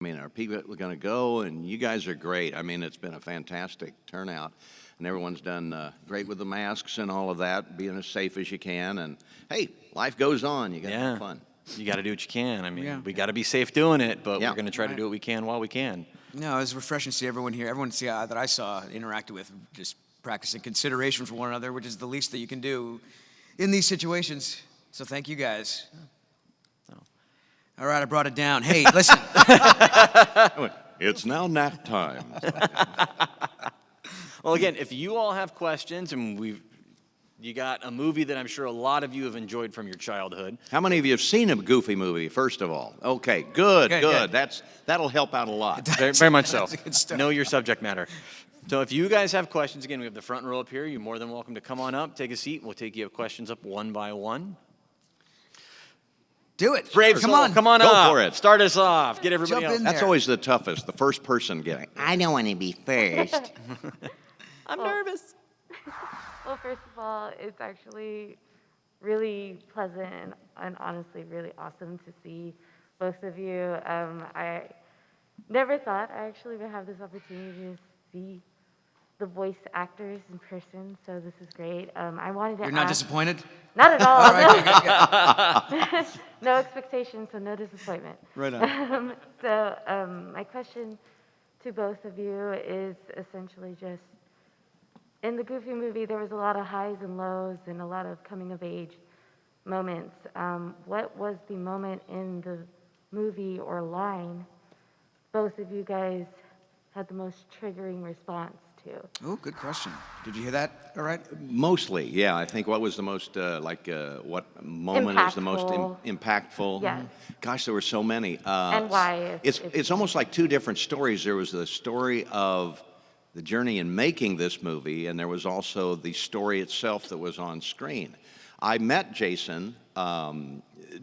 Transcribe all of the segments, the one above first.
I mean, are people going to go? And you guys are great. I mean, it's been a fantastic turnout, and everyone's done great with the masks and all of that, being as safe as you can. And hey, life goes on. You got to have fun. You got to do what you can. I mean, we got to be safe doing it, but Yeah. we're going to try to do what we can while we can. No, it was refreshing to see everyone here. Everyone that I saw interacted with, just practicing consideration for one another, which is the least that you can do in these situations. So thank you guys. All right, I brought it down. Hey, listen. It's now nap time. Well, again, if you all have questions, and you got a movie that I'm sure a lot of you have enjoyed from your childhood. How many of you have seen a Goofy movie, first of all? Okay, good. Good. That'll help out a lot. Very much so. That's a good start. Know your subject matter. So if you guys have questions, again, we have the front row up here. You're more than welcome to come on up, take a seat. We'll take your questions up one by one. Do it. Brave Come soul, on. come on Go up. for it. Start us off. Get everybody Jump else. in That's there. always the toughest, the first person getting. I don't want to be first. I'm nervous. Well, first of all, it's actually really pleasant and honestly really awesome to see both of you. I never thought I actually would have this opportunity to see the voice actors in person, so this is great. I wanted to You're not ask- disappointed? Not at all. All right, good. No expectations, so no disappointment. Right on. My question to both of you is essentially just, in the Goofy movie, there was a lot of highs and lows and a lot of coming-of-age moments. What was the moment in the movie or line both of you guys had the most triggering response to? Oh, good question. Did you hear that? All right. Mostly, yeah. I think what was the most, what moment is the most impactful? Yes. Gosh, there were so many. And why? It's almost like two different stories. There was the story of the journey in making this movie, and there was also the story itself that was on screen. I met Jason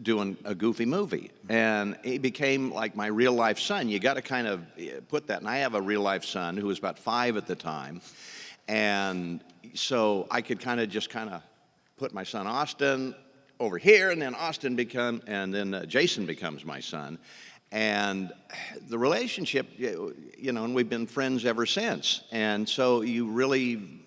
doing a Goofy movie, and he became like my real-life son. You got to kind of put that, and I have a real-life son who was about 5 at the time, and so I could kind of put my son Austin over here, and then Jason becomes my son. And the relationship, and we've been friends ever since. And so you really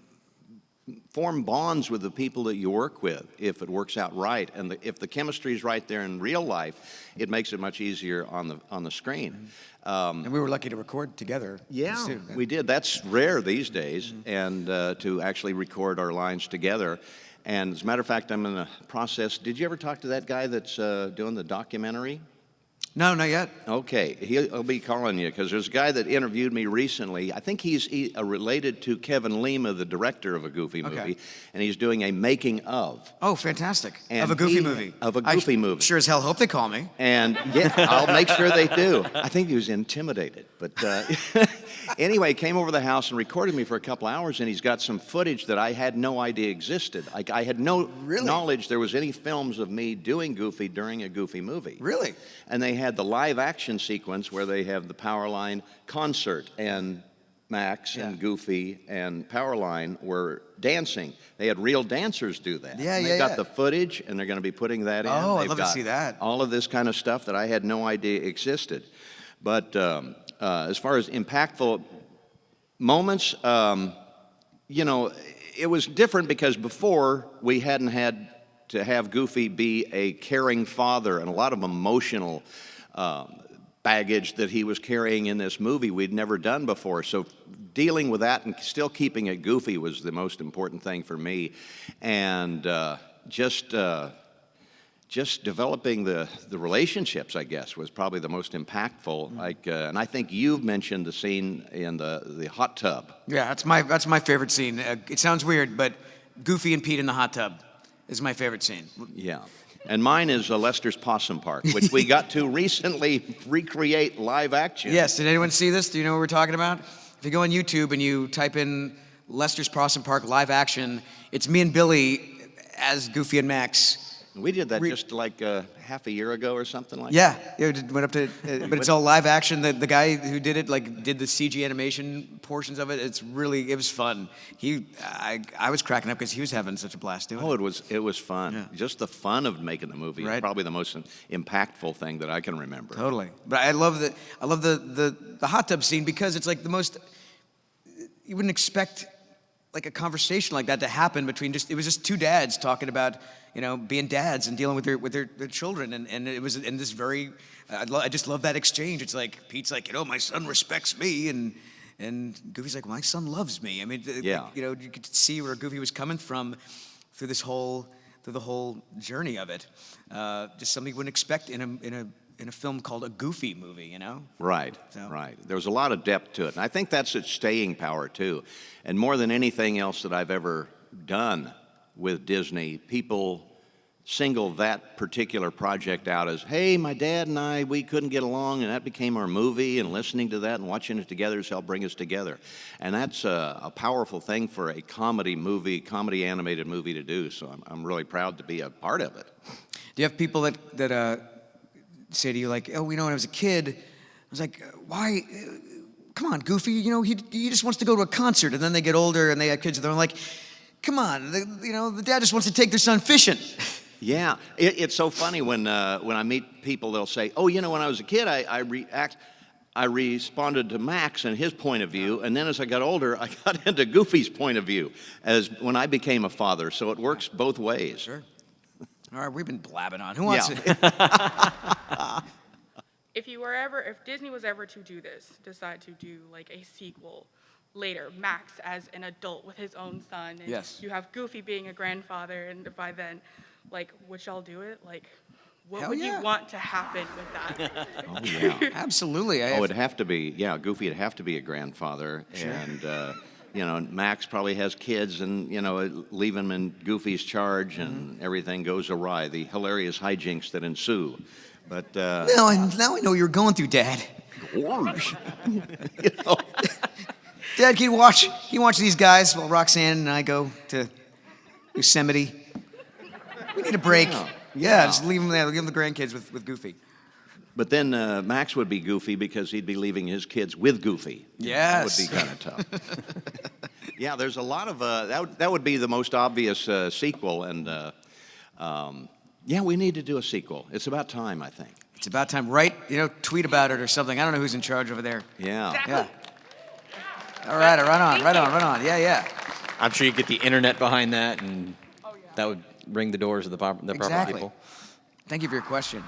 form bonds with the people that you work with if it works out right. And if the chemistry is right there in real life, it makes it much easier on the screen. And we were lucky to record together. Yeah, too. we did. That's rare these days, and to actually record our lines together. And as a matter of fact, I'm in the process. Did you ever talk to that guy that's doing the documentary? No, not yet. Okay, he'll be calling you because there's a guy that interviewed me recently. I think he's related to Kevin Lima, the director of a Goofy movie, and he's doing a making of. Oh, fantastic. And of a Goofy movie. Of a Goofy movie. Sure as hell hope they call me. And yeah, I'll make sure they do. I think he was intimidated, but anyway, he came over to the house and recorded me for a couple hours, and he's got some footage that I had no idea existed. Like I had no knowledge there was any films of me doing Goofy during a Goofy movie. Really? And they had the live action sequence where they have the Powerline concert, and Max and Goofy and Powerline were dancing. They had real dancers do that. Yeah, and yeah, They've got yeah. the footage, and they're going to be putting that in. Oh, I'd They've love to got see that. All of this kind of stuff that I had no idea existed. But as far as impactful moments, it was different because before we hadn't had to have Goofy be a caring father, and a lot of emotional baggage that he was carrying in this movie we'd never done before. So dealing with that and still keeping it goofy was the most important thing for me. And just developing the relationships, I guess, was probably the most impactful. And I think you've mentioned the scene in the hot tub. Yeah, that's my favorite scene. It sounds weird, but Goofy and Pete in the hot tub is my favorite scene. Yeah. And mine is Lester's Possum Park, which we got to recently recreate live action. Yes, did anyone see this? Do you know what we're talking about? If you go on YouTube and you type in Lester's Possum Park live action, it's me and Billy as Goofy and Max We did that just like half a year ago or something like Yeah, it went up to, but it's all live action. The guy who did it, like, did the CG animation portions of it. It was fun. I was cracking up because he was having such a blast doing Oh, it. it was fun. Yeah. Just the fun of making the movie is Right. probably the most impactful thing that I can remember. Totally. But I love the hot tub scene because it's like the most, you wouldn't expect like a conversation like that to happen between it was just two dads talking about, being dads and dealing with their children. And it was in this very, I just love that exchange. It's like, Pete's like, my son respects me. And Goofy's like, my son loves me. I mean, Yeah. you could see where Goofy was coming from through the whole journey of it. Just something you wouldn't expect in a film called a Goofy movie, Right, So- right. There's a lot of depth to it. And I think that's its staying power, too. And more than anything else that I've ever done with Disney, people single that particular project out as, hey, my dad and I, we couldn't get along, and that became our movie, and listening to that and watching it together has helped bring us together. And that's a powerful thing for a comedy animated movie to do. So I'm really proud to be a part of it. Do you have people that say to you like, oh, when I was a kid, I was like, why? Come on, Goofy. He just wants to go to a concert, and then they get older and they have kids, and they're like, come on, the dad just wants to take their son fishing. Yeah, it's so funny when I meet people, they'll say, "Oh, when I was a kid, I responded to Max and his point of view, and then as I got older, I got into Goofy's point of view as when I became a father." So it works both ways. Sure. All right, we've been blabbing on. Who wants Yeah. to? If Disney was ever to decide to do like a sequel later, Max as an adult with his own son, and Yes. you have Goofy being a grandfather, and by then, like, would y'all do it? Like, what Hell would yeah. you want to happen with that? Oh yeah. Absolutely. It'd have to be. Yeah, Goofy would have to be a grandfather, and Max probably has kids, and leave him in Goofy's charge, and everything goes awry. The hilarious hijinks that ensue. But now I know what you're going through, Dad. gosh, Dad, can you watch these guys while Roxanne and I go to Yosemite? We need a break. Yeah, just leave them there. Leave them the grandkids with Goofy. But then Max would be Goofy because he'd be leaving his kids with Goofy. Yes. That would be kind of tough. Yeah, there's a lot of that would be the most obvious sequel, and we need to do a sequel. It's about time, I think. It's about time. Tweet about it or something. I don't know who's in charge over there. Yeah. Yeah. All right, right on. Yeah. I'm sure you get the internet behind that, and that would ring the doors of the proper Exactly. people. Thank you for your question.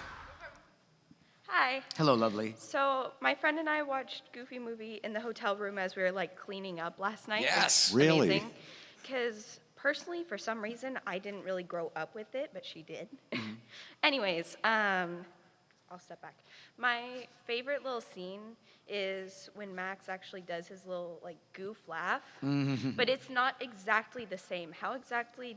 Hi. Hello, lovely. So my friend and I watched Goofy movie in the hotel room as we were like cleaning up last night. Yes. Really? Because personally, for some reason, I didn't really grow up with it, but she did. Anyways, I'll step back. My favorite little scene is when Max actually does his little like goof laugh, but it's not exactly the same. How exactly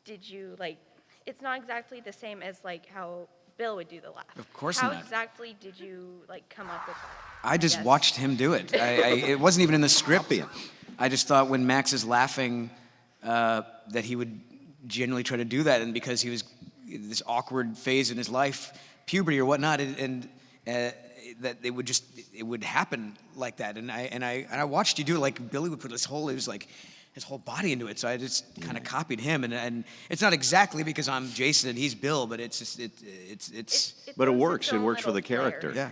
did you like? It's not exactly the same as like how Bill would do the laugh. Of course How not. exactly did you like come up with that? I just Yes. watched him do it. It wasn't even in the script. I just thought when Max is laughing that he would genuinely try to do that, and because he was in this awkward phase in his life, puberty or whatnot, and that it would happen like that. And I watched you do it. Like Billy would put his whole body into it. So I just kind of copied him, and it's not exactly because I'm Jason and he's Bill, but it's just it's But it shows works. its It own works for little the flair. character. yeah.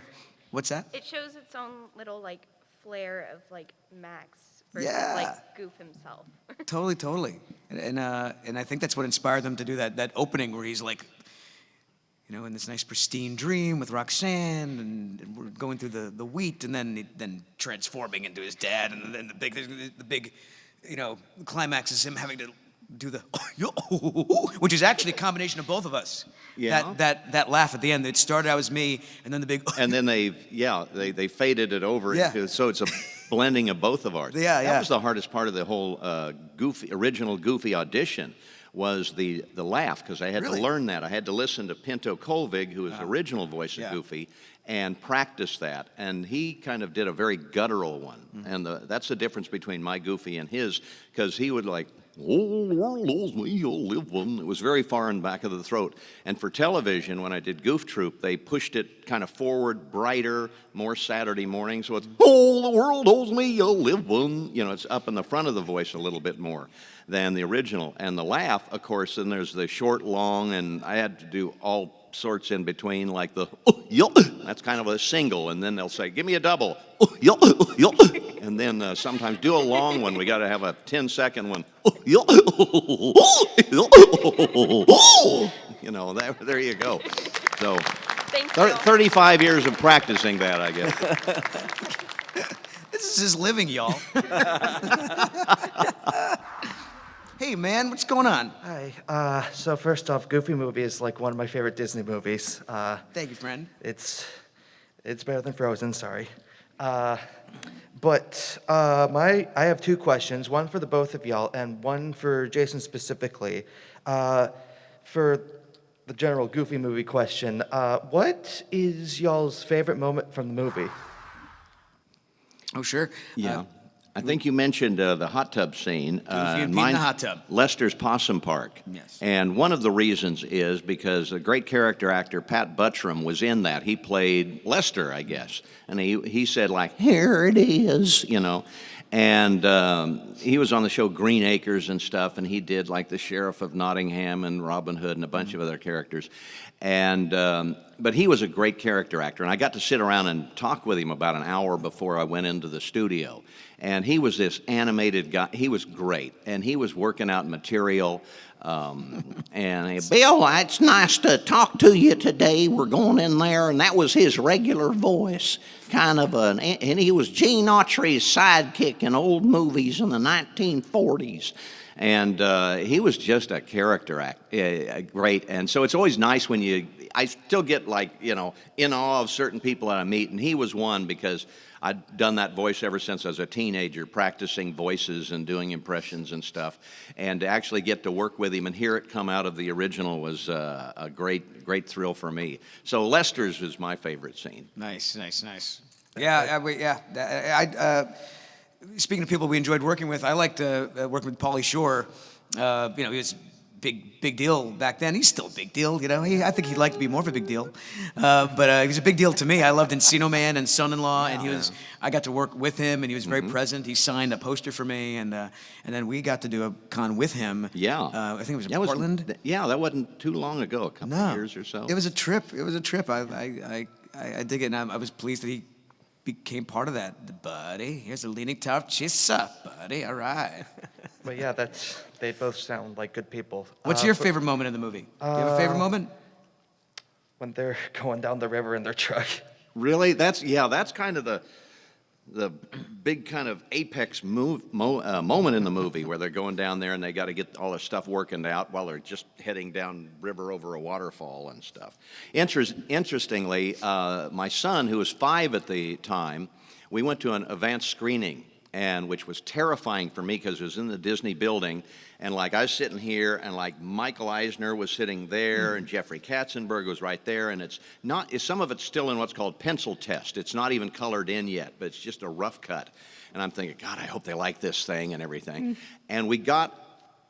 What's that? It shows its own little like flair of like Max versus Yeah. like Goof himself. Totally. And I think that's what inspired them to do that opening where he's like, in this nice pristine dream with Roxanne, and we're going through the wheat, and then transforming into his dad, and then the big, climax is him having to do the, which is actually a combination of both of us. Yeah. That laugh at the end. It started out as me, and then the big. And then they faded it over Yeah. so it's a blending of both of ours. Yeah, That yeah. was the hardest part of the whole original Goofy audition was the laugh, because I had Really? to learn that. I had to listen to Pinto Colvig, who was the original voice of Yeah. Goofy, and practice that. And he kind of did a very guttural one. And that's the difference between my Goofy and his, because he would like, "Oh, the world owes me, you'll live one." It was very far in back of the throat. And for television, when I did Goof Troop, they pushed it kind of forward, brighter, more Saturday morning. So it's, "Oh, the world owes me, you'll live one." You know, it's up in the front of the voice a little bit more than the original. And the laugh, of course, then there's the short, long, and I had to do all sorts in between, like the, "Oh, yeah," that's kind of a single, and then they'll say, "Give me a double." "Oh, yeah, yeah." And then sometimes do a long one. We got to have a 10-second one. "Oh, yeah, you know, there you go. So Thanks, Bill. 35 years of practicing that, I guess. This is his living, y'all. Hey, man, what's going on? Hi. So first off, Goofy movie is like one of my favorite Disney movies. Thank you, friend. It's better than Frozen. Sorry. I have two questions. One for the both of y'all, and one for Jason specifically. For the general Goofy movie question, what is y'all's favorite moment from the movie? Oh, sure. Yeah. I think you mentioned the hot tub scene. and Pete in the hot tub. Lester's Possum Park. Yes. And one of the reasons is because a great character actor, Pat Buttram, was in that. He played Lester, I guess. And he said, like, "Here it is," you know. And he was on the show Green Acres and stuff, and he did like the Sheriff of Nottingham and Robin Hood and a bunch of other characters. And but he was a great character actor, and I got to sit around and talk with him about an hour before I went into the studio. And he was this animated guy. He was great, and he was working out material. Bill, it's nice to talk to you today. We're going in there, and that was his regular voice, kind of and he was Gene Autry's sidekick in old movies in the 1940s. And he was just a character act, great. And so it's always nice when I still get like, you know, in awe of certain people that I meet, and he was one because I'd done that voice ever since I was a teenager, practicing voices and doing impressions and stuff. And to actually get to work with him and hear it come out of the original was a great thrill for me. So Lester's is my favorite scene. Nice. Yeah, speaking of people we enjoyed working with, I liked working with Pauly Shore. He was big deal back then. He's still a big deal, you know. I think he'd like to be more of a big deal, but he was a big deal to me. I loved Encino Man and Son-in-Law, and I got to work with him, and he was very present. He signed a poster for me, and then we got to do a con with him. Yeah, I think it was in Portland. That wasn't too long ago, a couple of years or so. It was a trip. I dig it, and I was pleased that he became part of that. Buddy, here's a leaning tough cheese up, buddy. All right. But yeah, they both sound like good people. What's your favorite moment in the movie? Do you have a favorite moment? When they're going down the river in their truck. Really? That's kind of the big kind of apex moment in the movie where they're going down there and they got to get all their stuff working out while they're just heading down river over a waterfall and stuff. Interestingly, my son, who was 5 at the time, we went to an advanced screening, and which was terrifying for me because it was in the Disney building, and like I was sitting here, and like Michael Eisner was sitting there, and Jeffrey Katzenberg was right there, and some of it's still in what's called pencil test. It's not even colored in yet, but it's just a rough cut. And I'm thinking, God, I hope they like this thing and everything. And we got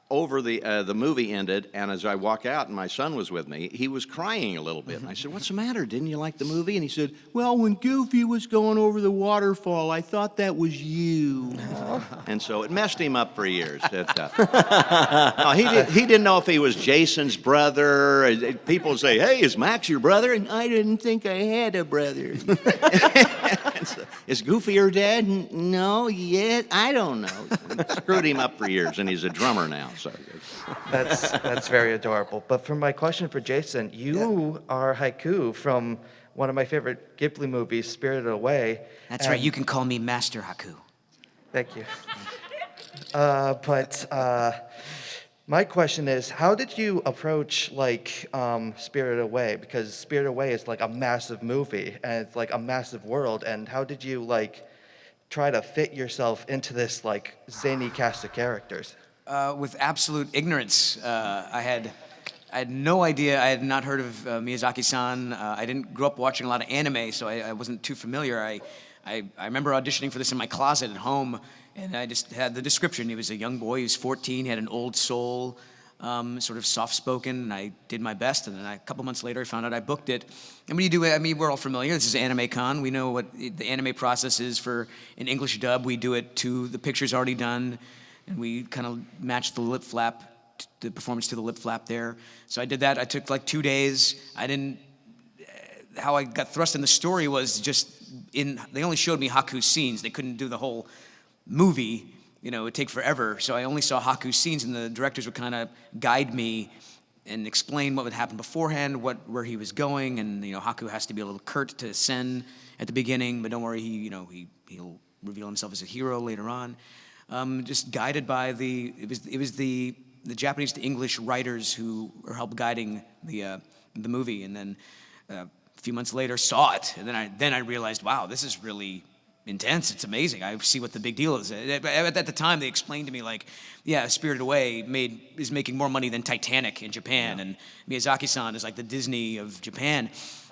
over the movie ended, and as I walk out, and my son was with me, he was crying a little bit. And I said, "What's the matter? Didn't you like the movie?" And he said, "Well, when Goofy was going over the waterfall, I thought that was you." And so it messed him up for years. No, he didn't know if he was Jason's brother. People say, "Hey, is Max your brother?" And I didn't think I had a brother. So, is Goofy your dad? No, yet I don't know. It screwed him up for years, and he's a drummer now. So That's very adorable. But for my question for Jason, you are Haiku from one of my favorite Ghibli movies, Spirited Away. That's right. You can call me Master Haku. Thank you. My question is, how did you approach Spirited Away? Because Spirited Away is like a massive movie and it's like a massive world. And how did you try to fit yourself into this zany cast of characters? With absolute ignorance. I had I had no idea. I had not heard of Miyazaki-san. I didn't grow up watching a lot of anime, so I wasn't too familiar. I remember auditioning for this in my closet at home, and I just had the description. He was a young boy. He was 14. He had an old soul, sort of soft-spoken, and I did my best. And then a couple months later, I found out I booked it. And when you do it, I mean, we're all familiar. This is Anime Con. We know what the anime process is for an English dub. We do it to the picture's already done, and we kind of match the lip flap, the performance to the lip flap there. So I did that. I took like 2 days. How I got thrust in the story was just they only showed me Haku's scenes. They couldn't do the whole movie. It would take forever. So I only saw Haku's scenes, and the directors would kind of guide me and explain what would happen beforehand, where he was going, and Haku has to be a little curt to Sen at the beginning, but don't worry, he'll reveal himself as a hero later on. Just guided by it was the Japanese to English writers who helped guiding the movie, and then a few months later saw it, and then I realized, wow, this is really intense. It's amazing. I see what the big deal is. At the time, they explained to me like, yeah, Spirited Away is making more money than Titanic in Japan, and Miyazaki-san is like the Disney of Japan,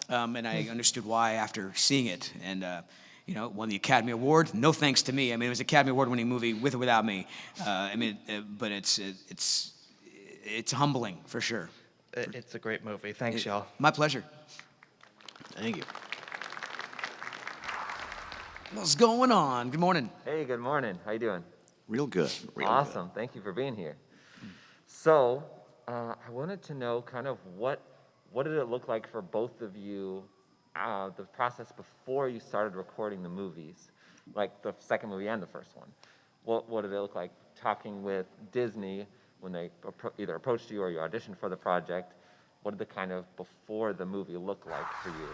and I understood why after seeing it, and it won the Academy Award. No thanks to me. I mean, it was an Academy Award-winning movie with or without me. But it's humbling for sure. It's a great movie. Thanks, y'all. My pleasure. Thank you. What's going on? Good morning. Hey, good morning. How you doing? Real good. Real Awesome. Thank you for being here. So, I wanted to know kind of what did it look like for both of you, the process before you started recording the movies, like the second movie and the first one. What did it look like talking with Disney when they either approached you or you auditioned for the project? What did the kind of before the movie look like for you?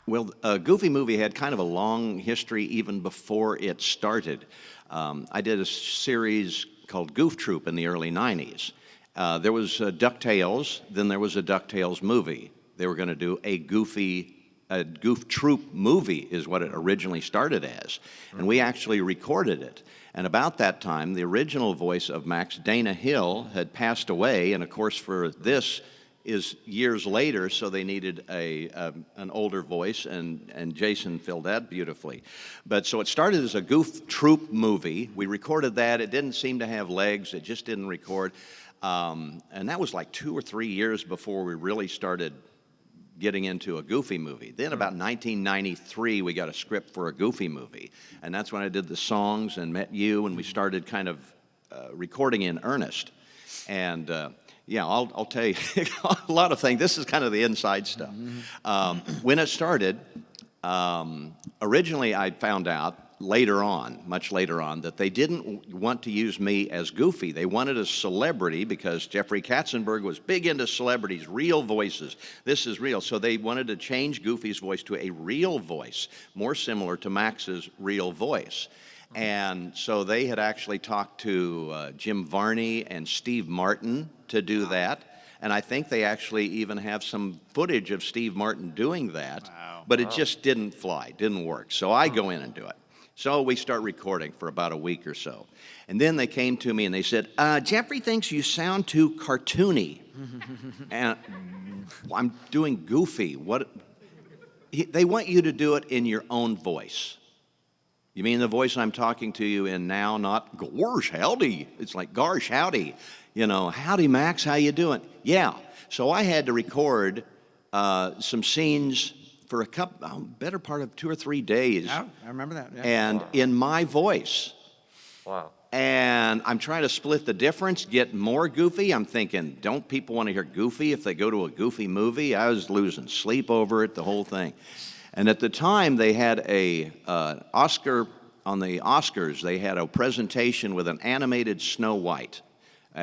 Well, Goofy movie had kind of a long history even before it started. I did a series called Goof Troop in the early 90s. There was DuckTales, then there was a DuckTales movie. They were going to do a Goof Troop movie is what it originally started as. And we actually recorded it. And about that time, the original voice of Max, Dana Hill, had passed away. And of course, for this is years later, so they needed an older voice, and Jason filled that beautifully. But so it started as a Goof Troop movie. We recorded that. It didn't seem to have legs. It just didn't record. And that was like 2 or 3 years before we really started getting into a Goofy movie. Then about 1993, we got a script for a Goofy movie. And that's when I did the songs and met you, and we started kind of recording in earnest. And yeah, I'll tell you a lot of things. This is kind of the inside stuff. When it started, originally I found out much later on, that they didn't want to use me as Goofy. They wanted a celebrity because Jeffrey Katzenberg was big into celebrities, real voices. This is real. So they wanted to change Goofy's voice to a real voice, more similar to Max's real voice. And so they had actually talked to Jim Varney and Steve Martin to do that. And I think they actually even have some footage of Steve Martin doing that. Wow. But it just didn't fly, didn't work. So I go in and do it. So we start recording for about a week or so. And then they came to me and they said, Jeffrey thinks you sound too cartoony. And I'm doing Goofy. They want you to do it in your own voice. You mean the voice I'm talking to you in now, not gosh, howdy. It's like, gosh, howdy. Howdy, Max, how you doing? Yeah. So I had to record some scenes for better part of 2 or 3 days. Yeah, I remember that. Yeah. And in my voice. Wow. And I'm trying to split the difference, get more Goofy. I'm thinking, don't people want to hear Goofy if they go to a Goofy movie? I was losing sleep over it, the whole thing. And at the time, they had on the Oscars, they had a presentation with an animated Snow White.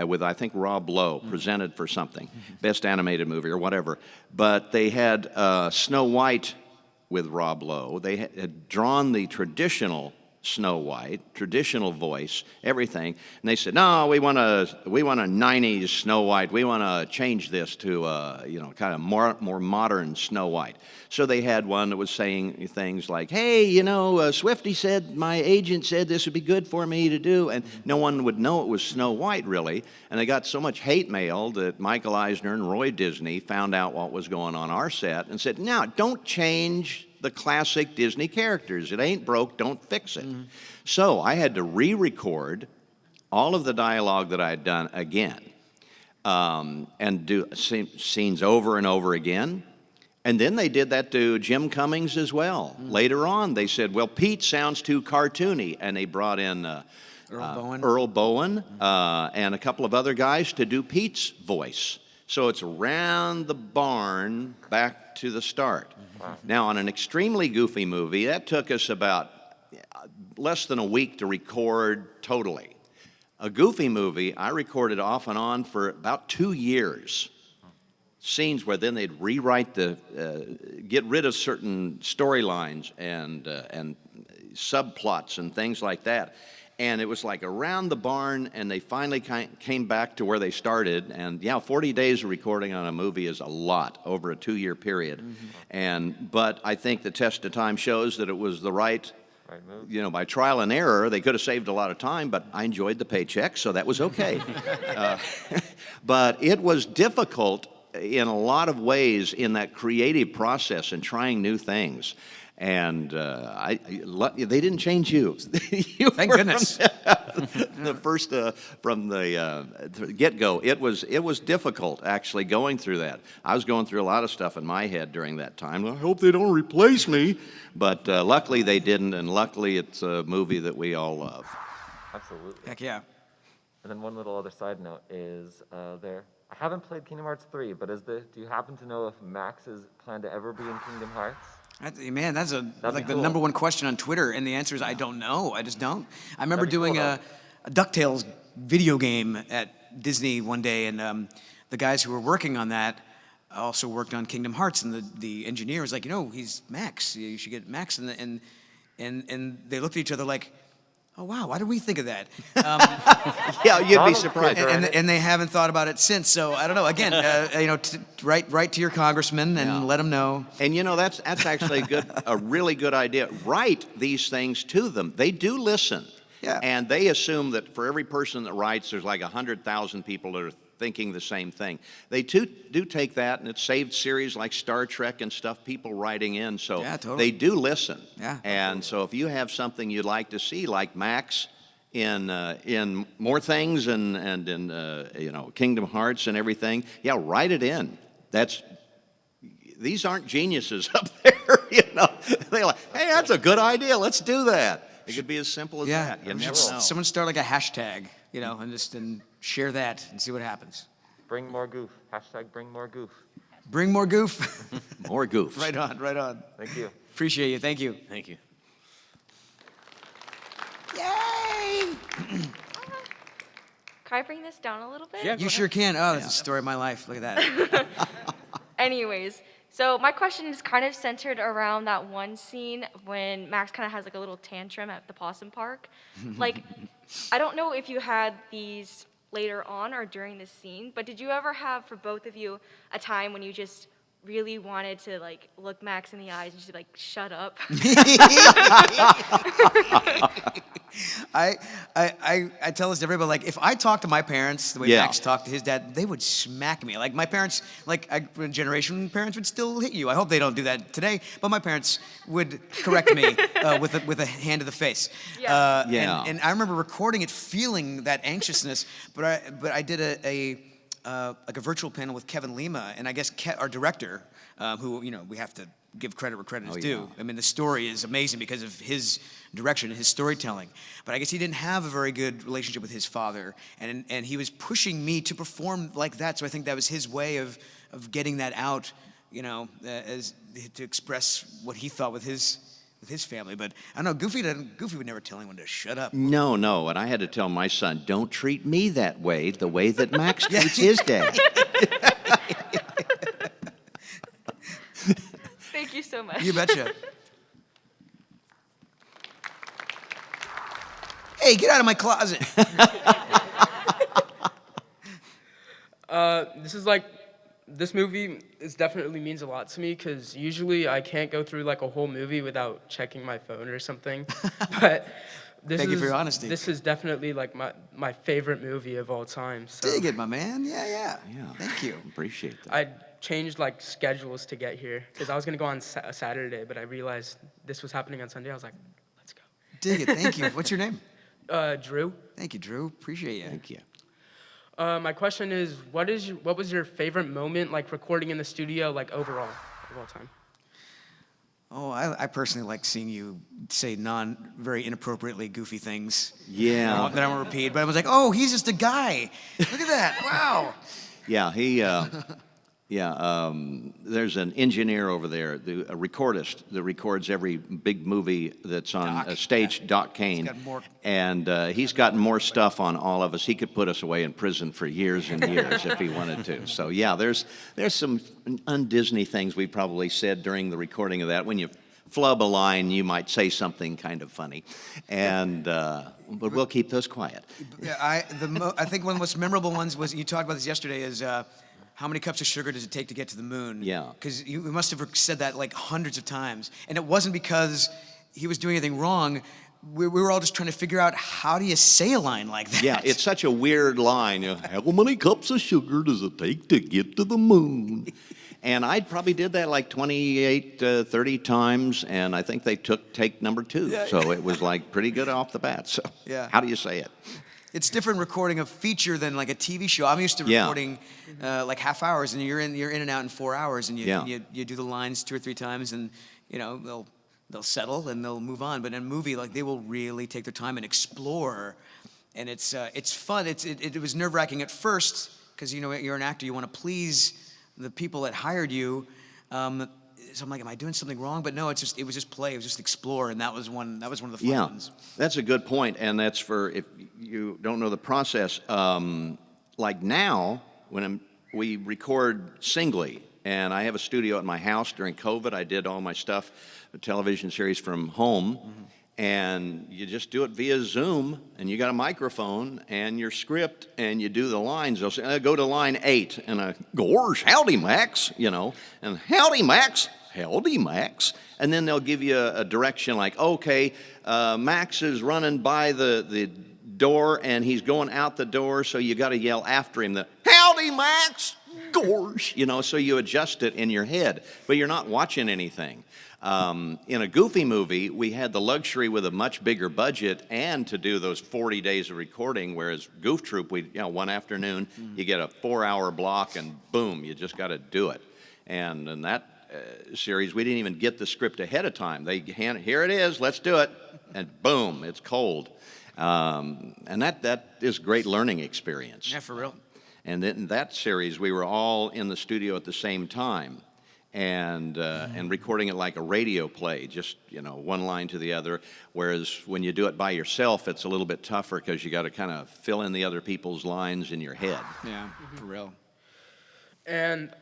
With, I think, Rob Lowe, presented for something, Best Animated Movie or whatever. But they had Snow White with Rob Lowe. They had drawn the traditional Snow White, traditional voice, everything. And they said, no, we want a 90s Snow White. We want to change this to kind of more modern Snow White. So they had one that was saying things like, hey, Swifty said, my agent said this would be good for me to do, and no one would know it was Snow White, really. And they got so much hate mail that Michael Eisner and Roy Disney found out what was going on our set and said, no, don't change the classic Disney characters. It ain't broke, don't fix it. So I had to re-record all of the dialogue that I had done again, and do scenes over and over again. And then they did that to Jim Cummings as well. Later on, they said, well, Pete sounds too cartoony, and they brought in Earl Bowen and a couple of other guys to do Pete's voice. So it's around the barn back to the start. Now, on an extremely goofy movie, that took us about less than a week to record totally. A goofy movie, I recorded off and on for about 2 years. Scenes where then they'd rewrite get rid of certain storylines and subplots and things like that. And it was like around the barn, and they finally came back to where they started. And yeah, 40 days of recording on a movie is a lot over a 2-year period. But I think the test of time shows that it was the right move. By trial and error, they could have saved a lot of time, but I enjoyed the paycheck, so that was okay. But it was difficult in a lot of ways in that creative process and trying new things. And they didn't change you. Thank goodness. From the get-go, it was difficult actually going through that. I was going through a lot of stuff in my head during that time. I hope they don't replace me, but luckily they didn't, and luckily it's a movie that we all love. Absolutely. Heck yeah. And then one little other side note is I haven't played Kingdom Hearts 3, but do you happen to know if Max is planned to ever be in Kingdom Hearts? Man, that's That'd the be cool. number one question on Twitter, and the answer is I don't know. I just don't. I remember doing a DuckTales video game at Disney one day, and the guys who were working on that also worked on Kingdom Hearts, and the engineer was like, he's Max. You should get Max, and they looked at each other like, oh wow, why did we think of that? Yeah, you'd be surprised. And they haven't thought about it since. So I don't know. Again, write to your congressman and let them know. And that's actually a really good idea. Write these things to them. They do listen. Yeah. And they assume that for every person that writes, there's like 100,000 people that are thinking the same thing. They do take that, and it's saved series like Star Trek and stuff, people writing in. So they do listen. Yeah. And so if you have something you'd like to see, like Max in more things and in Kingdom Hearts and everything, write it in. These aren't geniuses up there, They're like, hey, that's a good idea. Let's do that. It could be as simple as that. You never know. Someone start like a hashtag, and share that and see what happens. Bring more goof. Hashtag bring more goof. Bring more goof. More goofs. Right on. Thank you. Appreciate you. Thank you. Thank you. Yay! Can I bring this down a little bit? Yeah. You sure can. Oh, that's the story of my life. Look at that. Anyways, so my question is kind of centered around that one scene when Max kind of has like a little tantrum at the Possum Park. I don't know if you had these later on or during this scene, but did you ever have, for both of you, a time when you just really wanted to look Max in the eyes and just be like, shut up? I tell this to everybody, if I talk to my parents the way Max talked to his dad, they would smack me. My parents, generation parents would still hit you. I hope they don't do that today, but my parents would correct me with a hand to the face. And I remember recording it, feeling that anxiousness, but I did a virtual panel with Kevin Lima, and I guess our director, who we have to give credit where credit is due. I mean, the story is amazing because of his direction and his storytelling. But I guess he didn't have a very good relationship with his father, and he was pushing me to perform like that. So I think that was his way of getting that out, as to express what he thought with his family. But I don't know, Goofy would never tell anyone to shut up. No, and I had to tell my son, don't treat me that way, the way that Max treats his dad. Thank you so much. You betcha. Hey, get out of my closet. This movie definitely means a lot to me because usually I can't go through like a whole movie without checking my phone or something. But Thank you for your honesty. This is definitely like my favorite movie of all time. So Dig it, my man. Yeah. Yeah. Thank you. Appreciate that. I changed like schedules to get here because I was gonna go on a Saturday, but I realized this was happening on Sunday. I was like, let's go. Dig it. Thank you. What's your name? Drew. Thank you, Drew. Appreciate you. Thank you. My question is, what was your favorite moment like recording in the studio, like overall of all time? Oh, I personally like seeing you say very inappropriately goofy things. Yeah. That I won't repeat, but I was like, oh, he's just a guy. Look at that. Wow. Yeah, there's an engineer over there, a recordist that records every big movie that's on a stage, Doc Kane. got more- And he's got more stuff on all of us. He could put us away in prison for years and years if he wanted to. So yeah, there's some un-Disney things we probably said during the recording of that. When you flub a line, you might say something kind of funny, and but we'll keep those quiet. Yeah, I think one of the most memorable ones was, you talked about this yesterday, is how many cups of sugar does it take to get to the moon? Yeah. Because you must have said that like hundreds of times. And it wasn't because he was doing anything wrong. We were all just trying to figure out, how do you say a line like that? Yeah, it's such a weird line. You know, how many cups of sugar does it take to get to the moon? And I probably did that like 28, 30 times, and I think they took take number 2. Yeah. So it was like pretty good off the bat. So Yeah. how do you say it? It's different recording a feature than like a TV show. I'm used to Yeah. recording like half hours, and you're in and out in 4 hours, and Yeah. you do the lines 2 or 3 times, and they'll settle and they'll move on. But in a movie, like, they will really take their time and explore, and it's fun. It was nerve-wracking at first because you're an actor, you want to please the people that hired you. So I'm like, am I doing something wrong? But no, it was just play. It was just explore, and that was one of the fun Yeah, ones. that's a good point, and that's for if you don't know the process. Like now, we record singly, and I have a studio at my house. During COVID, I did all my stuff, the television series from home, and you just do it via Zoom, and you got a microphone and your script, and you do the lines. They'll say, go to line 8, and I go, "Gosh, howdy, Max," and howdy, Max. Howdy, Max. And then they'll give you a direction like, okay, Max is running by the door and he's going out the door, so you got to yell after him, howdy, Max, gosh, so you adjust it in your head, but you're not watching anything. In a Goofy movie, we had the luxury with a much bigger budget and to do those 40 days of recording, whereas Goof Troop, one afternoon, you get a 4-hour block and boom, you just got to do it. And in that series, we didn't even get the script ahead of time. They here it is, let's do it, and boom, it's cold. And that is a great learning experience. Yeah, for real. And then in that series, we were all in the studio at the same time, and recording it like a radio play, just one line to the other. Whereas when you do it by yourself, it's a little bit tougher because you got to kind of fill in the other people's lines in your head. Yeah, for real. And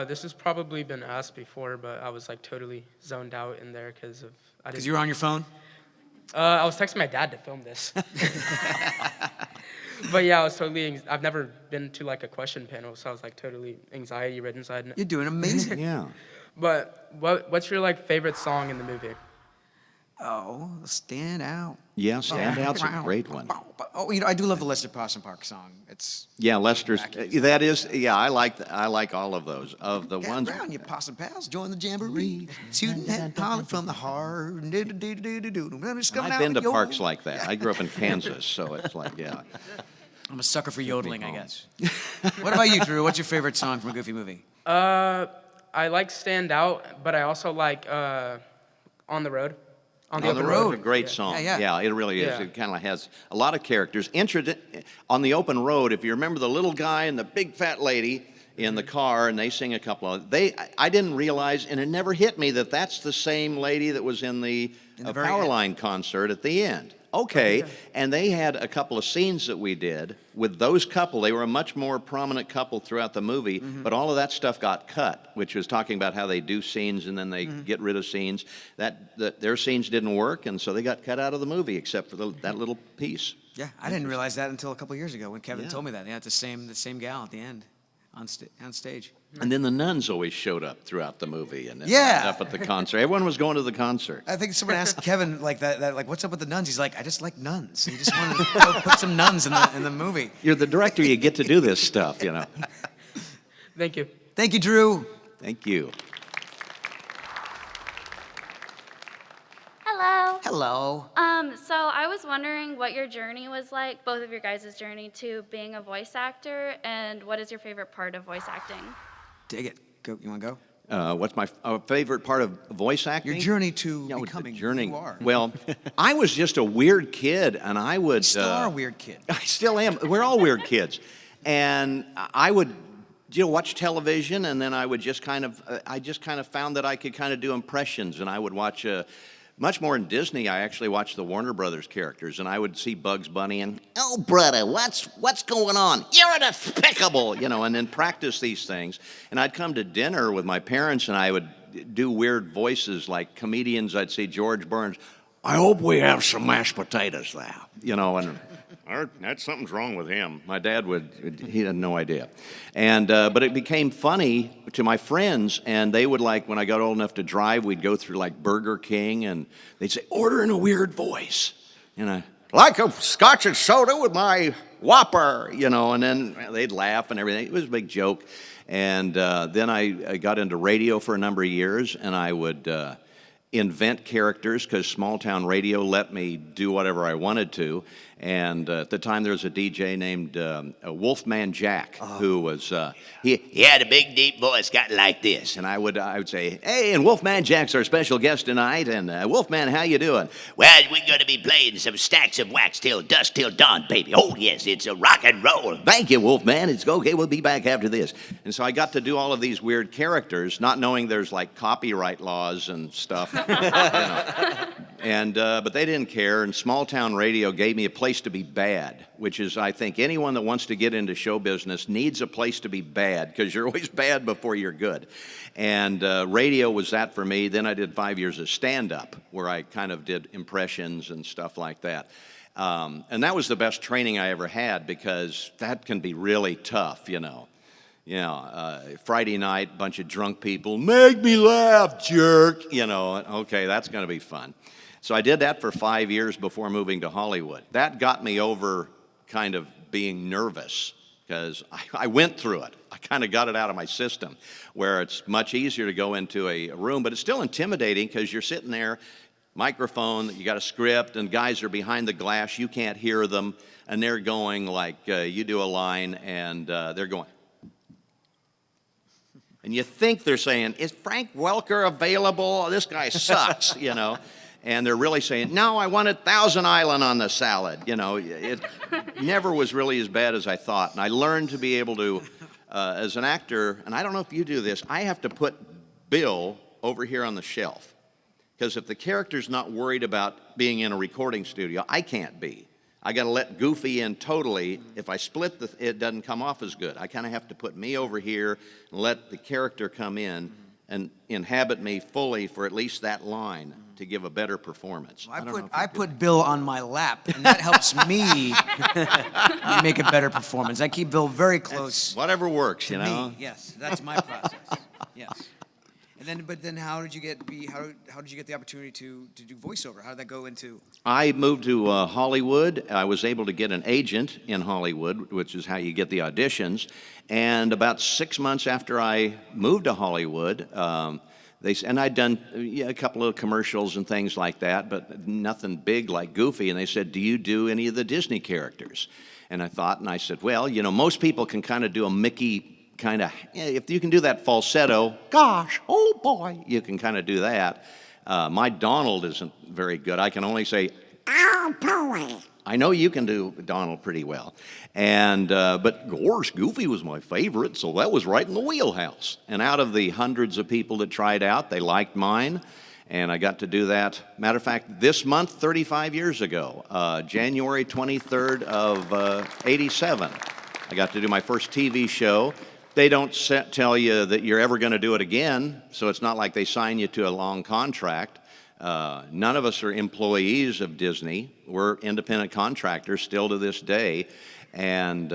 this has probably been asked before, but I was like totally zoned out in there because You were on your phone? I was texting my dad to film this. But yeah, I was totally. I've never been to like a question panel, so I was like totally anxiety ridden inside. You're doing amazing. Yeah. But what's your like favorite song in the movie? Oh, Stand Out. Yeah, Stand Out's a great one. Oh, I do love the Lester Parson Park song. It's Yeah, Lester's. That is. Yeah, I like all of those. Of the ones. Round your possum pals, join the jamboree, shooting and hollering from the heart. I've been to parks like that. I grew up in Kansas, so it's like, yeah. I'm a sucker for yodeling, I guess. What about you, Drew? What's your favorite song from a Goofy movie? I like Stand Out, but I also like On the Road. On the Road, a great Yeah. song. Yeah. It really is. Yeah. It kind of has a lot of characters. On the Open Road, if you remember the little guy and the big fat lady in the car, and they sing a couple of. I didn't realize, and it never hit me that that's the same lady that was in the very Powerline concert at the end. Okay, and they had a couple of scenes that we did with those couple. They were a much more prominent couple throughout the movie, but all of that stuff got cut, which was talking about how they do scenes and then they get rid of scenes. Their scenes didn't work, and so they got cut out of the movie, except for that little piece. Yeah, I didn't realize that until a couple years ago when Kevin Yeah. told me that. Yeah, it's the same gal at the end on stage. And then the nuns always showed up throughout the movie and Yeah. up at the concert. Everyone was going to the concert. I think someone asked Kevin like that, like, what's up with the nuns? He's like, I just like nuns. He just wanted to go put some nuns in the movie. You're the director, you get to do this stuff, you know. Thank you. Thank you, Drew. Thank you. Hello. Hello. So I was wondering what your journey was like, both of your guys' journey to being a voice actor, and what is your favorite part of voice acting? Dig it. Go. You want to go? What's my favorite part of voice acting? Your journey to the becoming journey. who you are. Well, I was just a weird kid, and I would. You still are a weird kid. I still am. We're all weird kids, and I would, watch television, and then I would just kind of. I just kind of found that I could kind of do impressions, and I would watch. Much more in Disney, I actually watched the Warner Brothers characters, and I would see Bugs Bunny and, oh, brother, what's going on? You're despicable, and then practice these things. And I'd come to dinner with my parents, and I would do weird voices like comedians. I'd see George Burns, I hope we have some mashed potatoes now, and that's something's wrong with him. My dad he had no idea. And, but it became funny to my friends, and they would when I got old enough to drive, we'd go through Burger King, and they'd say, order in a weird voice. Like a scotch and soda with my Whopper, and then they'd laugh and everything. It was a big joke. And then I got into radio for a number of years, and I would invent characters because small town radio let me do whatever I wanted to. And at the time, there was a DJ named Wolfman Jack, who was he had a big deep voice, got like this. And I would say, hey, and Wolfman Jack's our special guest tonight. And Wolfman, how you doing? Well, we're going to be playing some stacks of wax till dusk till dawn, baby. Oh yes, it's a rock and roll. Thank you, Wolfman. It's okay. We'll be back after this. And so I got to do all of these weird characters, not knowing there's copyright laws and stuff. And but they didn't care, and small town radio gave me a place to be bad, which is, I think, anyone that wants to get into show business needs a place to be bad, because you're always bad before you're good. And radio was that for me. Then I did 5 years of stand-up, where I kind of did impressions and stuff like that. And that was the best training I ever had, because that can be really tough, Friday night, bunch of drunk people, make me laugh, jerk, okay, that's going to be fun. So I did that for 5 years before moving to Hollywood. That got me over kind of being nervous, because I went through it. I kind of got it out of my system, where it's much easier to go into a room, but it's still intimidating because you're sitting there, microphone, you got a script, and guys are behind the glass, you can't hear them, and they're going you do a line, and they're going. And you think they're saying, is Frank Welker available? This guy sucks, And they're really saying, no, I wanted Thousand Island on the salad. It never was really as bad as I thought. And I learned to be able to, as an actor, and I don't know if you do this, I have to put Bill over here on the shelf. Because if the character's not worried about being in a recording studio, I can't be. I got to let Goofy in totally. If I split it doesn't come off as good. I kind of have to put me over here and let the character come in and inhabit me fully for at least that line to give a better performance. I put Bill on my lap, and that helps me make a better performance. I keep Bill very close. Whatever works, to me. Yes, that's my process. Yes. But then, how did you get the opportunity to do voiceover? How did that go into? I moved to Hollywood. I was able to get an agent in Hollywood, which is how you get the auditions. And about 6 months after I moved to Hollywood, and I'd done a couple of commercials and things like that, but nothing big like Goofy. And they said, "Do you do any of the Disney characters?" And I thought, and I said, "Well, most people can kind of do a Mickey." If you can do that falsetto, gosh, oh boy, you can kind of do that. My Donald isn't very good. I can only say, oh boy. I know you can do Donald pretty well. And, but gosh, Goofy was my favorite, so that was right in the wheelhouse. And out of the hundreds of people that tried out, they liked mine. And I got to do that, matter of fact, this month, 35 years ago, January 23rd of 87. I got to do my first TV show. They don't tell you that you're ever going to do it again, so it's not like they sign you to a long contract. None of us are employees of Disney. We're independent contractors still to this day. And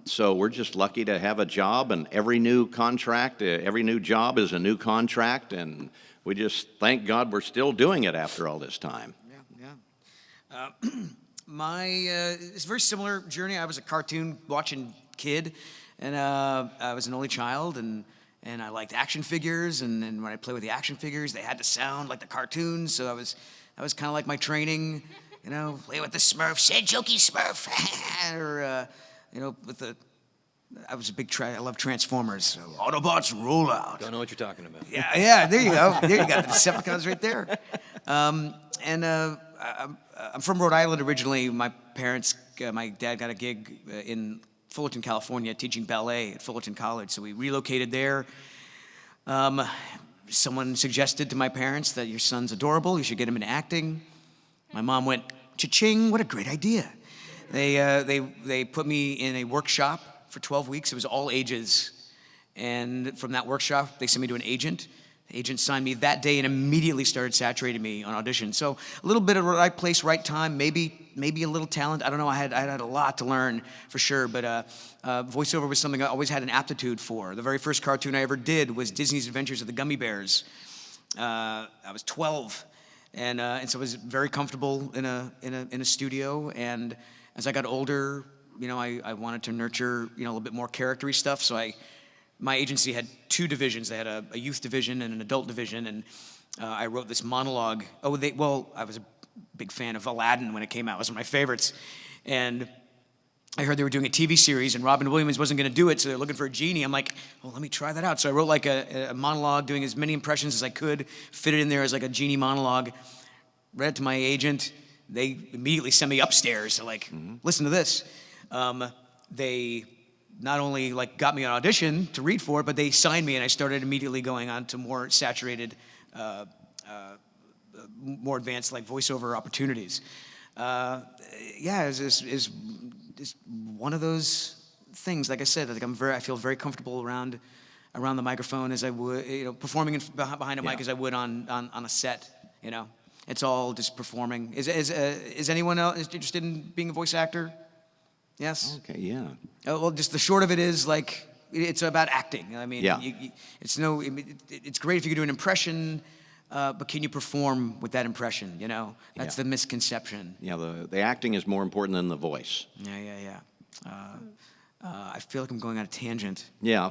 so we're just lucky to have a job, and every new contract, every new job is a new contract, and we just thank God we're still doing it after all this time. Yeah. It's a very similar journey. I was a cartoon watching kid, and I was an only child, and I liked action figures, and when I played with the action figures, they had to sound like the cartoons, so that was kind of like my training, play with the Smurf, say jokey Smurf, or, I was a big I love Transformers, so Autobots roll out. Don't know what you're talking about. Yeah, there you go. There you got the Decepticons right there. I'm from Rhode Island originally. My dad got a gig in Fullerton, California, teaching ballet at Fullerton College, so we relocated there. Someone suggested to my parents that your son's adorable, you should get him into acting. My mom went, cha-ching, what a great idea. They put me in a workshop for 12 weeks. It was all ages. And from that workshop, they sent me to an agent. The agent signed me that day and immediately started saturating me on audition. So a little bit of right place, right time, maybe a little talent. I don't know. I had a lot to learn for sure, but voiceover was something I always had an aptitude for. The very first cartoon I ever did was Disney's Adventures of the Gummy Bears. I was 12, and so I was very comfortable in a studio. And as I got older, I wanted to nurture a little bit more character-y stuff. So my agency had two divisions. They had a youth division and an adult division, and I wrote this monologue. I was a big fan of Aladdin when it came out. It was one of my favorites. And I heard they were doing a TV series, and Robin Williams wasn't going to do it, so they're looking for a genie. I'm like, well, let me try that out. So I wrote like a monologue, doing as many impressions as I could, fit it in there as like a genie monologue, read it to my agent. They immediately sent me upstairs to listen to this. They not only got me an audition to read for it, but they signed me, and I started immediately going on to more saturated, more advanced voiceover opportunities. Is one of those things. Like I said, I feel very comfortable around the microphone as I would, performing behind a mic as I would on a set. It's all just performing. Is anyone else interested in being a voice actor? Yes. Okay. Yeah. Well, just the short of it is it's about acting. I mean, yeah. It's great if you can do an impression, but can you perform with that impression? That's the misconception. Yeah. The acting is more important than the voice. Yeah. I feel like I'm going on a tangent. Yeah.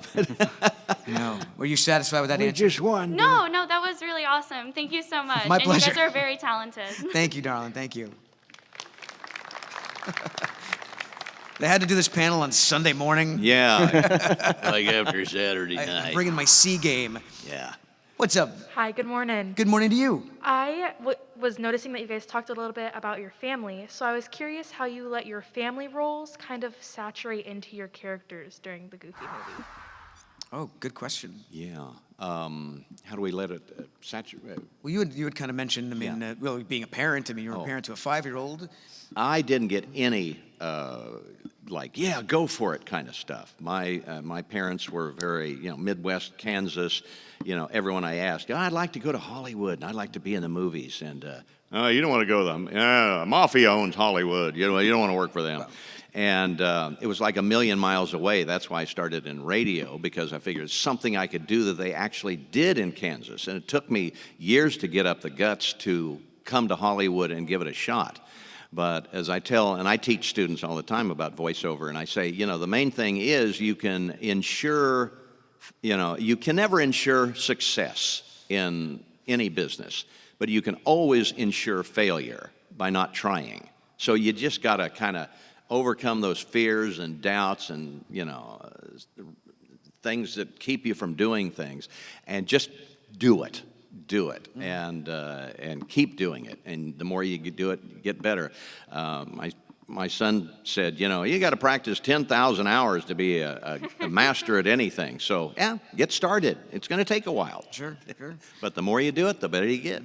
Were you satisfied with that answer? Just one. No, that was really awesome. Thank you so much. My pleasure. And you guys are very talented. Thank you, darling. Thank you. They had to do this panel on Sunday morning. Yeah. Like after Saturday night. I'm bringing my C game. Yeah. What's up? Hi, good morning. Good morning to you. I was noticing that you guys talked a little bit about your family, so I was curious how you let your family roles kind of saturate into your characters during the Goofy movie. Oh, good question. Yeah. How do we let it saturate? Well, you had kind of mentioned, being a parent. You're a parent to a 5-year-old. I didn't get any go for it kind of stuff. My parents were very, Midwest Kansas. Everyone I asked, I'd like to go to Hollywood and I'd like to be in the movies. And you don't want to go to them. Mafia owns Hollywood. You don't want to work for them. And it was like a million miles away. That's why I started in radio, because I figured it's something I could do that they actually did in Kansas. And it took me years to get up the guts to come to Hollywood and give it a shot. But as I tell, and I teach students all the time about voiceover, and I say, the main thing is you can ensure, you can never ensure success in any business, but you can always ensure failure by not trying. So you just got to kind of overcome those fears and doubts and, things that keep you from doing things, and just do it. And keep doing it. And the more you do it, you get better. my son said, you got to practice 10,000 hours to be a master at anything. So, yeah, get started. It's going to take a while. Sure. But the more you do it, the better you get.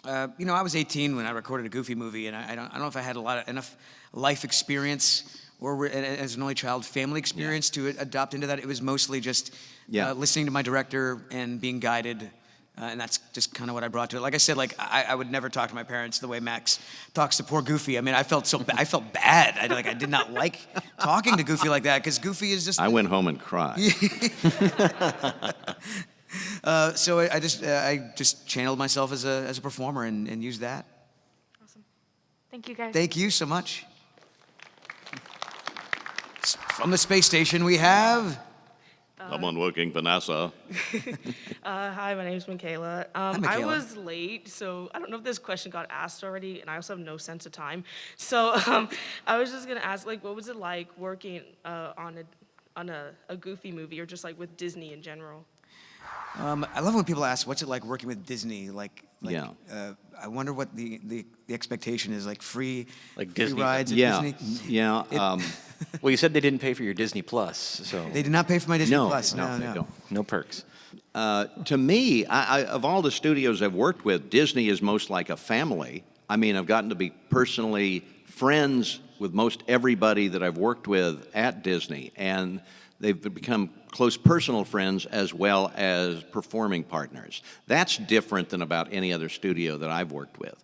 I was 18 when I recorded a Goofy movie, and I don't know if I had enough life experience or as an only child, family experience to adopt into that. It was mostly just listening to my director and being guided. And that's just kind of what I brought to it. Like I said, I would never talk to my parents the way Max talks to poor Goofy. I mean, I felt bad. I did not like talking to Goofy like that because Goofy is just. I went home and cried. So I just channeled myself as a performer and used that. Awesome. Thank you, guys. Thank you so much. From the space station, we have. Someone working for NASA. Hi, my name's Michaela. Hi, Michaela. I was late, so I don't know if this question got asked already, and I also have no sense of time. So I was just gonna ask, what was it like working on a Goofy movie, or just with Disney in general? I love when people ask, what's it like working with Disney? I wonder what the expectation is, free Disney rides at Disney. Yeah. Well, you said they didn't pay for your Disney Plus, so. They did not pay for my Disney No, Plus. no, they No. don't. No perks. To me, of all the studios I've worked with, Disney is most like a family. I mean, I've gotten to be personally friends with most everybody that I've worked with at Disney, and they've become close personal friends as well as performing partners. That's different than about any other studio that I've worked with.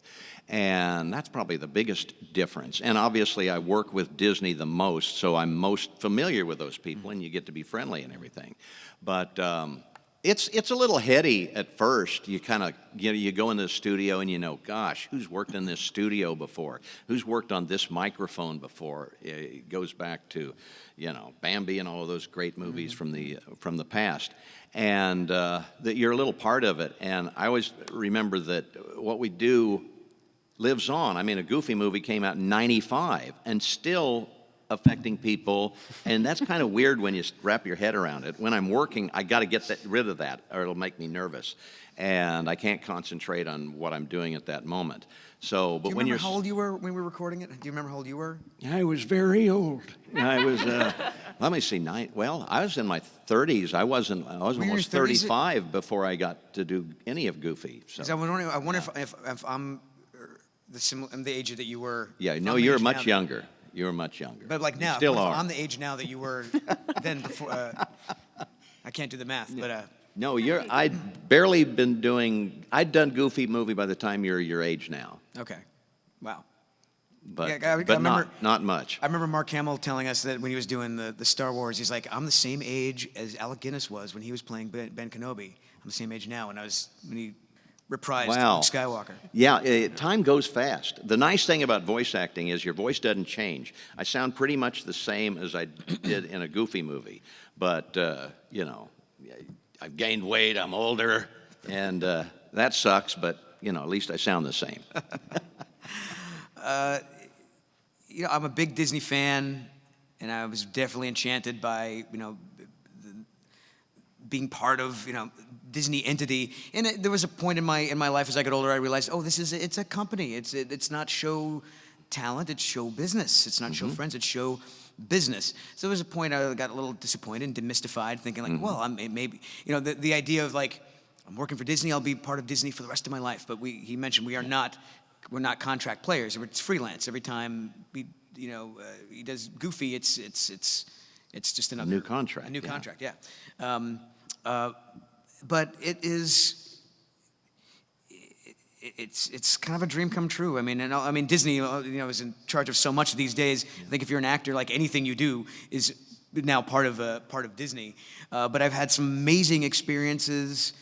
And that's probably the biggest difference. And obviously, I work with Disney the most, so I'm most familiar with those people, and you get to be friendly and everything. But it's a little heady at first. You kind of you go in the studio and gosh, who's worked in this studio before? Who's worked on this microphone before? It goes back to Bambi and all of those great movies from the past, and that you're a little part of it. And I always remember that what we do lives on. I mean, a Goofy movie came out in '95 and still affecting people, and that's kind of weird when you wrap your head around it. When I'm working, I got to get rid of that, or it'll make me nervous, and I can't concentrate on what I'm doing at that moment. So, but Do you remember how old you were when we were recording it? Do you remember how old you were? I was very old. I was. Let me see. I was in my 30s. I was Were you in your almost 30s? 35 before I got to do any of Goofy. So. 'Cause I wonder if I'm I'm the age that you were. Yeah, no, I'm the you're age much now younger. You're much younger. But You now, still if are. I'm the age now that you were then before. I can't do the math, but. No, I'd done Goofy movie by the time you're your age now. Okay. Wow. But, Yeah, I remember- not much. I remember Mark Hamill telling us that when he was doing the Star Wars, he's like, I'm the same age as Alec Guinness was when he was playing Ben Kenobi. I'm the same age now when he reprised Wow. Luke Skywalker. Yeah, time goes fast. The nice thing about voice acting is your voice doesn't change. I sound pretty much the same as I did in a Goofy movie, but I've gained weight, I'm older, and that sucks, but at least I sound the same. I'm a big Disney fan, and I was definitely enchanted by being part of Disney entity. And there was a point in my life as I got older, I realized, it's a company. It's not show talent, it's show business. It's not show friends, it's show business. So there was a point I got a little disappointed and demystified, thinking maybe the idea of I'm working for Disney, I'll be part of Disney for the rest of my life. But he mentioned we're not contract players. It's freelance. Every time he does Goofy, it's just another New contract. A new contract, yeah. But it's kind of a dream come true. I mean, Disney, is in charge of so much these days. I think if you're an actor, anything you do is now part of Disney. But I've had some amazing experiences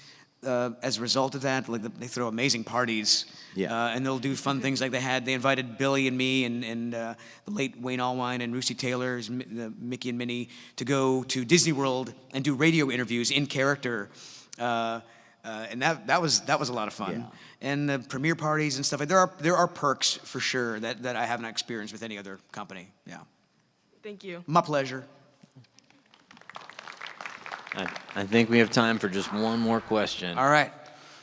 as a result of that. They throw amazing parties, and they'll do fun things like they invited Billy and me and the late Wayne Allwine and Russi Taylor's Mickey and Minnie to go to Disney World and do radio interviews in character. And that was a lot of fun. Yeah. And the premiere parties and stuff. There are perks for sure that I haven't experienced with any other company. Yeah. Thank you. My pleasure. I think we have time for just one more question. All right.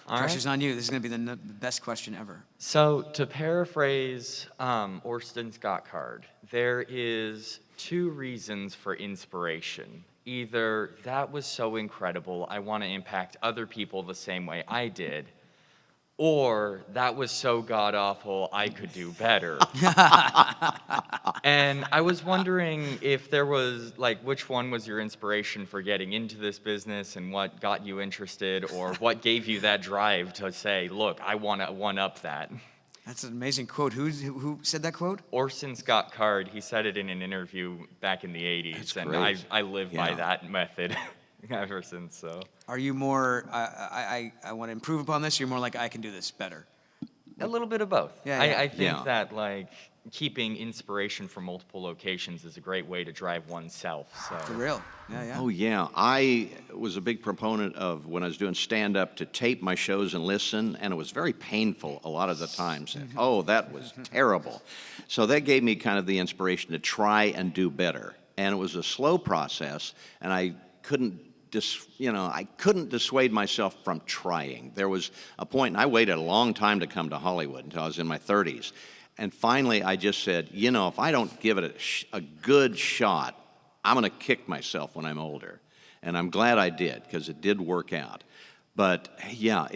All Pressure's right. on you. This is going to be the best question ever. So to paraphrase Orson Scott Card, there is two reasons for inspiration. Either that was so incredible, I want to impact other people the same way I did, or that was so god-awful, I could do better. And I was wondering if there was, like, which one was your inspiration for getting into this business and what got you interested, or what gave you that drive to say, look, I want to one-up that. That's an amazing quote. Who said that quote? Orson Scott Card, he said it in an interview back in the 80s, That's and great. I live by Yeah. that method ever since, so. Are you more, I want to improve upon this, or you're more like, I can do this better? A little bit of both. Yeah, yeah. I think Yeah. that, like, keeping inspiration from multiple locations is a great way to drive oneself, so. For real? Yeah, yeah. Oh, yeah. I was a big proponent of, when I was doing stand-up, to tape my shows and listen, and it was very painful a lot of the times. Oh, that was terrible. So that gave me kind of the inspiration to try and do better. And it was a slow process, and I couldn't I couldn't dissuade myself from trying. There was a point, and I waited a long time to come to Hollywood until I was in my 30s. And finally, I just said, if I don't give it a good shot, I'm going to kick myself when I'm older. And I'm glad I did, because it did work out. But yeah,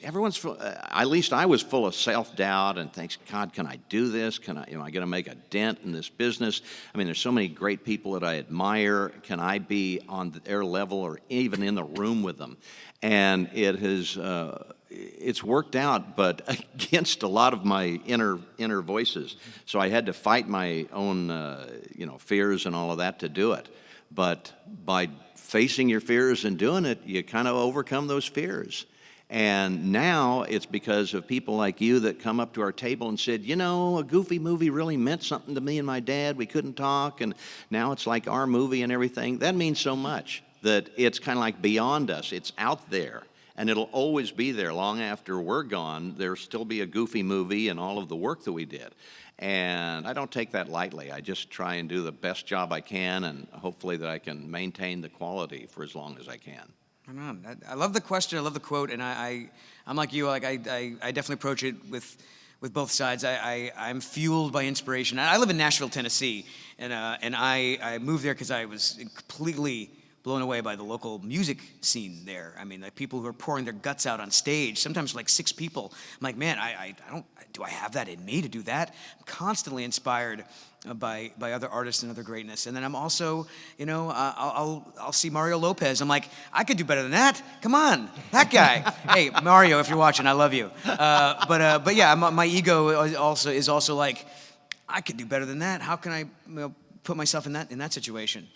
everyone's full, at least I was full of self-doubt and thinks, God, can I do this? Am I going to make a dent in this business? I mean, there's so many great people that I admire. Can I be on their level or even in the room with them? And it's worked out, but against a lot of my inner voices. So I had to fight my own, fears and all of that to do it. But by facing your fears and doing it, you kind of overcome those fears. And now it's because of people like you that come up to our table and said, a Goofy movie really meant something to me and my dad. We couldn't talk, and now it's like our movie and everything. That means so much that it's kind of like beyond us. It's out there, and it'll always be there long after we're gone. There'll still be a Goofy movie and all of the work that we did. And I don't take that lightly. I just try and do the best job I can, and hopefully that I can maintain the quality for as long as I can. I love the question. I love the quote, and I'm like you. Like I definitely approach it with both sides. I'm fueled by inspiration. I live in Nashville, Tennessee, and I moved there because I was completely blown away by the local music scene there. I mean, like people who are pouring their guts out on stage, sometimes like 6 people. I'm like, man, do I have that in me to do that? I'm constantly inspired by other artists and other greatness. And then I'm also, I'll see Mario Lopez. I'm like, I could do better than that. Come on, that guy. Hey, Mario, if you're watching, I love you. But yeah, my ego is also like, I could do better than that. How can I put myself in that situation?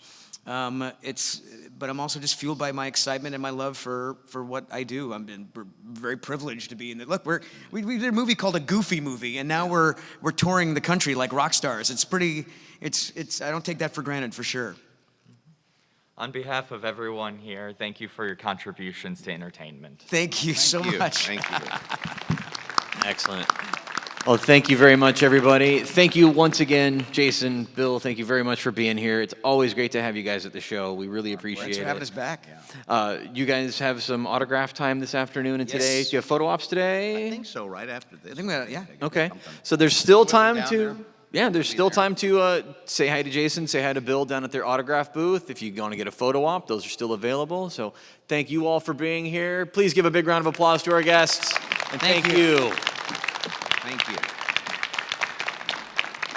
But I'm also just fueled by my excitement and my love for what I do. We're very privileged to be in it. Look, we did a movie called A Goofy Movie, and now we're touring the country like rock stars. I don't take that for granted, for sure. On behalf of everyone here, thank you for your contributions to entertainment. Thank you so much. Thank you. Excellent. Well, thank you very much, everybody. Thank you once again, Jason, Bill. Thank you very much for being here. It's always great to have you guys at the show. We really appreciate Thanks it. for having us back. You guys have some autograph time this afternoon and today. Yes. Do you have photo ops today? I think so, right after this. I think yeah. Okay. So there's still time down to... there? Yeah, there's still time to say hi to Jason, say hi to Bill down at their autograph booth. If you want to get a photo op, those are still available. So thank you all for being here. Please give a big round of applause to our guests. And thank you. Thank you.